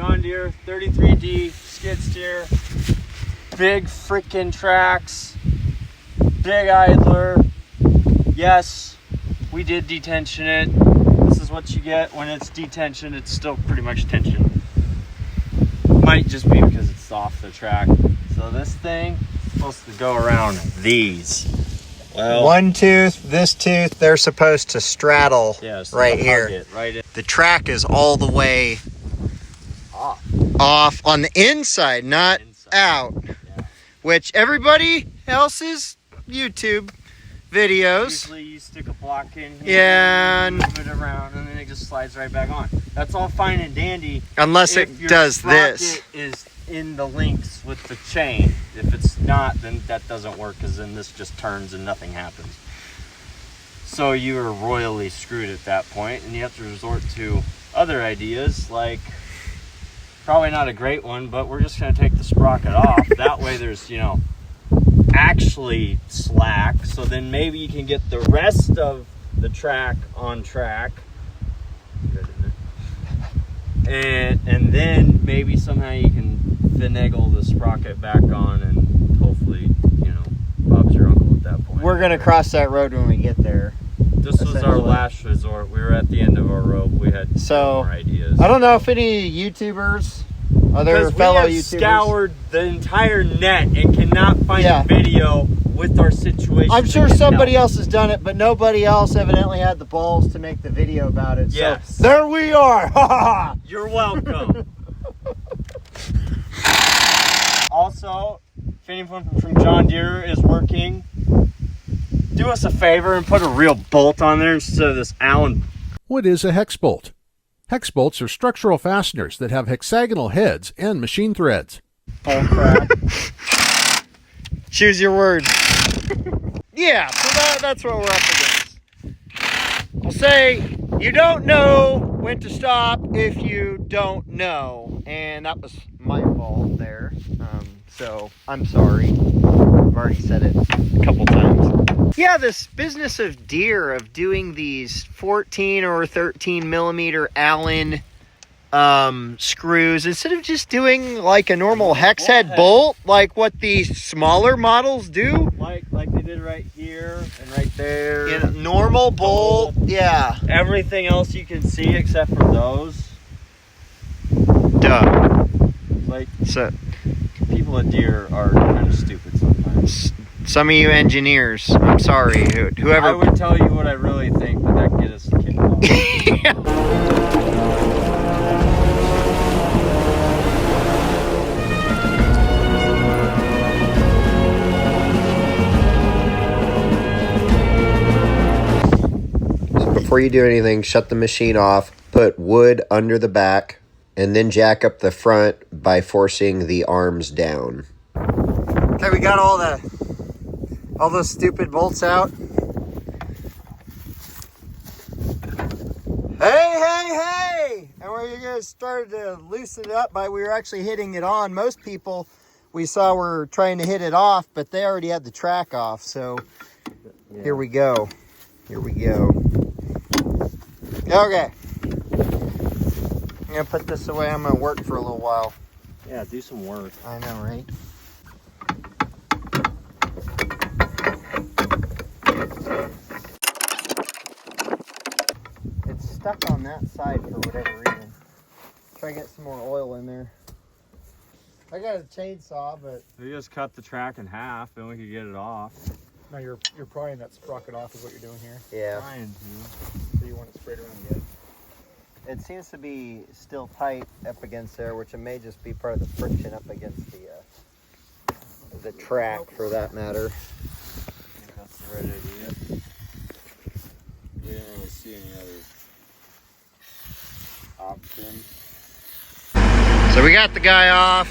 John Deere 33D skid steer, big freaking tracks, big idler. Yes, we did detension it. This is what you get when it's detension. It's still pretty much tension. Might just be because it's off the track. So this thing is supposed to go around these. Well, one tooth, this tooth, they're supposed to straddle right here. The track is all the way off on the inside, not out. Yeah. Which everybody else's YouTube videos. Usually you stick a block in here, and move it around, and then it just slides right back on. That's all fine and dandy. Unless it does this. If your sprocket is in the links with the chain. If it's not, then that doesn't work, because then this just turns and nothing happens. So you are royally screwed at that point, and you have to resort to other ideas, like, probably not a great one, but we're just going to take the sprocket off. That way there's, you know, actually slack, so then maybe you can get the rest of the track on track. And then maybe somehow you can finagle the sprocket back on, and hopefully, you know, Bob's your uncle at that point. We're going to cross that road when we get there. This was our last resort. We were at the end of our rope. We had more ideas. I don't know if any YouTubers, other fellow YouTubers, scoured the entire net and cannot find a video with our situation. I'm sure somebody else has done it, but nobody else evidently had the balls to make the video about it. Yes. So there we are. You're welcome. Also, if anyone from John Deere is working, do us a favor and put a real bolt on there instead of this Allen. What is a hex bolt? Hex bolts are structural fasteners that have hexagonal heads and machine threads. Oh crap. Choose your words. Yeah, so that's what we're up against. I'll say you don't know when to stop if you don't know. And that was my fault there. So I'm sorry. I've already said it a couple times. Yeah, this business of Deere, of doing these 14 or 13 millimeter Allen screws, instead of just doing like a normal hex head bolt, like what the smaller models do. Like they did right here and right there. In a normal bolt, yeah. Everything else you can see except for those. Duh. Like, so people at Deere are kind of stupid sometimes. Some of you engineers, I'm sorry. Whoever. I would tell you what I really think, but that get us kicked off. Before you do anything, shut the machine off, put wood under the back, and then jack up the front by forcing the arms down. Okay, we got all those stupid bolts out. Hey! And we're gonna start to loosen it up we were actually hitting it on. Most people we saw were trying to hit it off, but they already had the track off. So Here we go. Okay. I'm gonna put this away. I'm gonna work for a little while. Yeah, do some work. I know, right? It's stuck on that side for whatever reason. Try to get some more oil in there. I got a chainsaw, but We just cut the track in half and we could get it off. Now you're prying that sprocket off is what you're doing here. yeah. Trying So you want it sprayed around again. It seems to be still tight up against there, which it may just be part of the friction up against the track, for that matter. I think that's the right idea. We didn't really see any other option. So we got the guy off.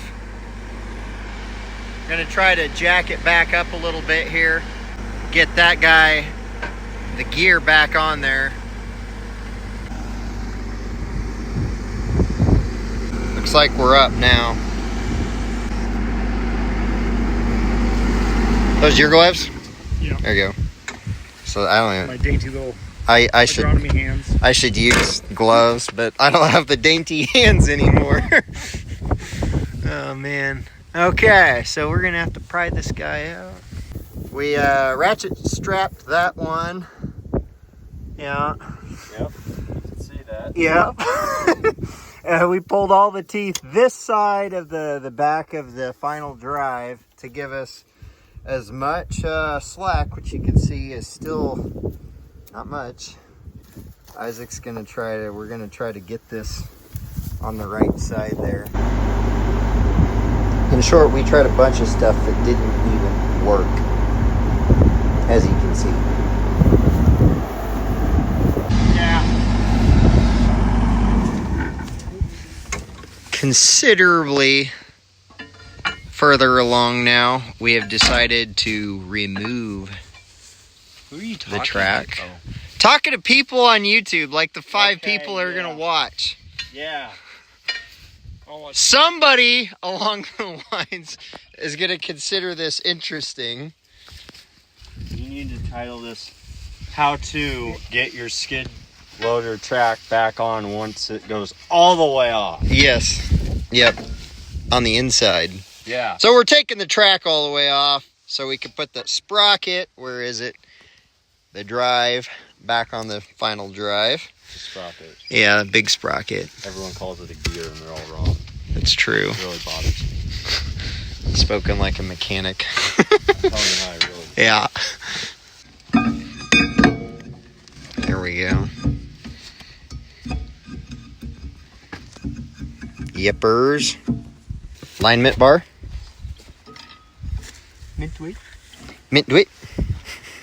Gonna try to jack it back up a little bit here. Get that guy, the gear back on there. Looks like we're up now. Those your gloves? Yeah. There you go. So I don't even, My dainty little I should Agronomy hands. I should use gloves, but I don't have the dainty hands anymore. Oh man. Okay, so we're gonna have to pry this guy out. We ratchet strapped that one. Yeah. Yep. You can see that. Yep. We pulled all the teeth this side of the back of the final drive to give us as much slack, which you can see is still not much. Isaac's we're gonna try to get this on the right side there. In short, we tried a bunch of stuff that didn't even work, as you can see. Yeah. Considerably further along now, we have decided to remove Who are you talking the track. to? Talking to people on YouTube, like the 5 Okay, people that are yeah. gonna watch. Yeah. Somebody along the lines is gonna consider this interesting. You need to title this "How to Get Your Skid Loader Track Back On Once It Goes All the Way Off." Yes. Yep. On the inside. Yeah. So we're taking the track all the way off so we can put the sprocket, where is it? The drive back on the final drive. Sprocket. Yeah, big sprocket. Everyone calls it a gear and they're all wrong. That's true. It really bothers me. Spoken like a mechanic. Tony and I really. Yeah. There we go. Yippers. Alignment bar. Mid-tweet. Mid-tweet.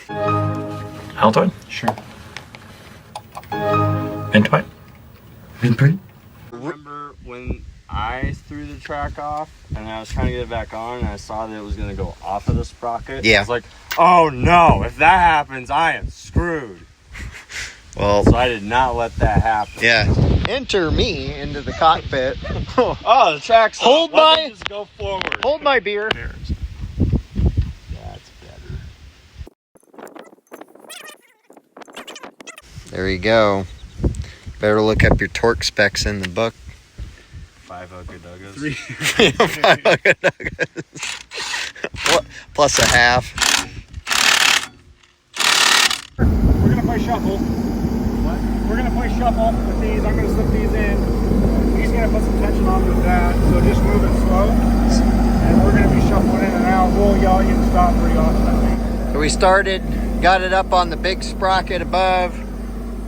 Altoid? Sure. Mid-tweet? Mid-tweet? Remember when I threw the track off and I was trying to get it back on and I saw that it was going to go off of the sprocket? Yeah. I was like, oh no, if that happens, I am screwed. Well, So I did not let that happen. yeah. Enter me into the cockpit. Oh, the track's Hold on. Let my- me just go forward. Hold my beer. That's better. There you go. Better look up your torque specs in the book. 5 hooker duggas. 5 plus a half. We're gonna play shuffle. What? We're gonna play shuffle with these. I'm gonna slip these in. He's gonna put some tension on with that. So just move it slow. And we're gonna be shuffling in and out. We'll yell you to stop pretty often, I think. So we got it up on the big sprocket above,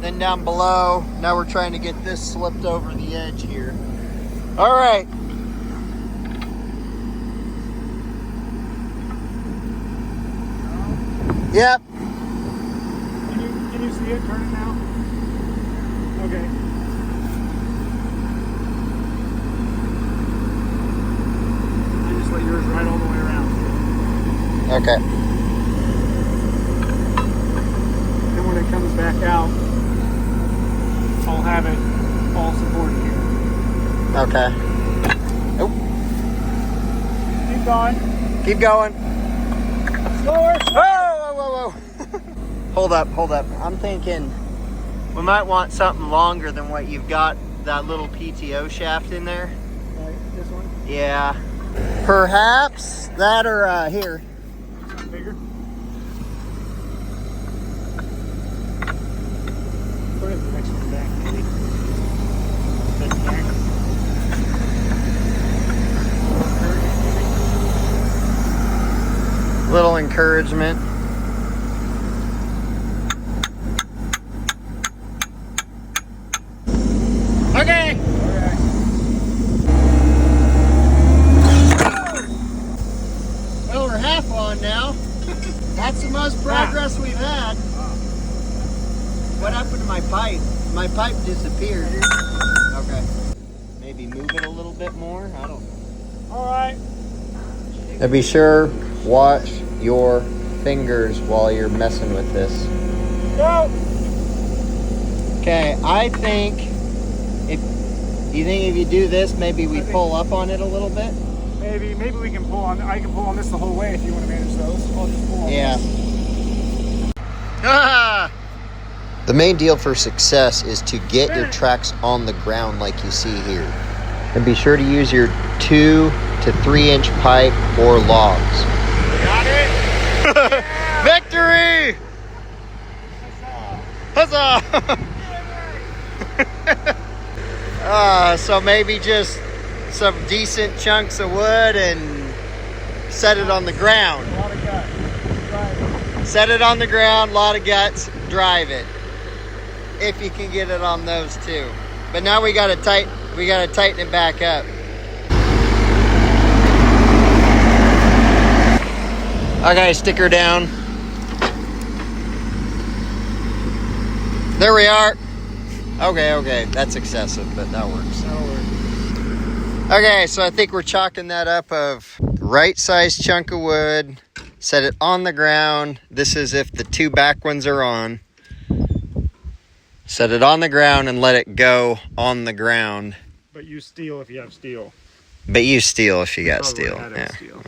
then down below. Now we're trying to get this slipped over the edge here. All right. Yep. Can you see it? Turn it now. Okay. I just let yours ride all the way around. Okay. And when it comes back out, I'll have it all supported here. Okay. Oh, Keep going. keep going. Slower. Whoa. Hold up. I'm thinking we might want something longer than what you've got, that little PTO shaft in there. Like this one. Yeah. Perhaps that or here. Something bigger. Put it next one back, maybe. That's back. Little encouragement. Okay. Well, we're half on now. That's the most progress we've had. What happened to my pipe? My pipe disappeared. Okay. Maybe move it a little bit more. I don't know. All right. And be sure, watch your fingers while you're messing with this. Go. Okay, I think if you do this, maybe we pull up on it a little bit. Maybe we can pull on. I can pull on this the whole way if you want to manage those. I'll just pull on Yeah. this. Ah! The main deal for success is to get your tracks on the ground like you see here. And be sure to use your 2 to 3 inch pipe or logs. Got it? Yeah. Victory! Huzzah! So maybe just some decent chunks of wood and set it on the ground. A lot of guts. Drive it. Set it on the ground, a lot of guts, drive it. If you can get it on those too. But now we gotta tighten it back up. Okay, stick her down. There we are. Okay, that's excessive, but that works. Okay, so I think we're chalking that up of the right size chunk of wood. Set it on the ground. This is if the 2 back ones are on. Set it on the ground and let it go on the ground. But use steel if you have steel. But use steel if you got Probably steel. had Yeah. steel.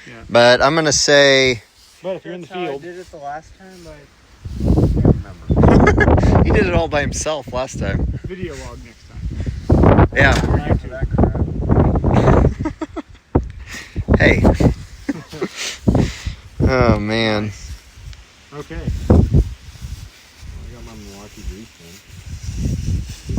Yeah. But I'm gonna say But if you're in the field, did it the last time, but I can't remember. he did it all by himself last time. video log next time. Yeah. After that crap. Hey. Oh man. Okay. I got my Milwaukee grease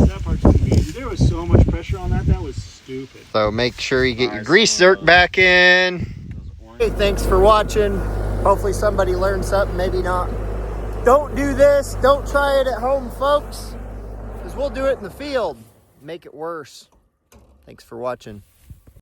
That part's gonna be easy. There was so much pressure on that. That was stupid. So make sure you get your Nice. grease zerk back in. thing. Hey, thanks for watching. Hopefully somebody learned something, maybe not. Don't do this. Don't try it at home, folks. Because we'll do it in the field. Make it worse. Thanks for watching.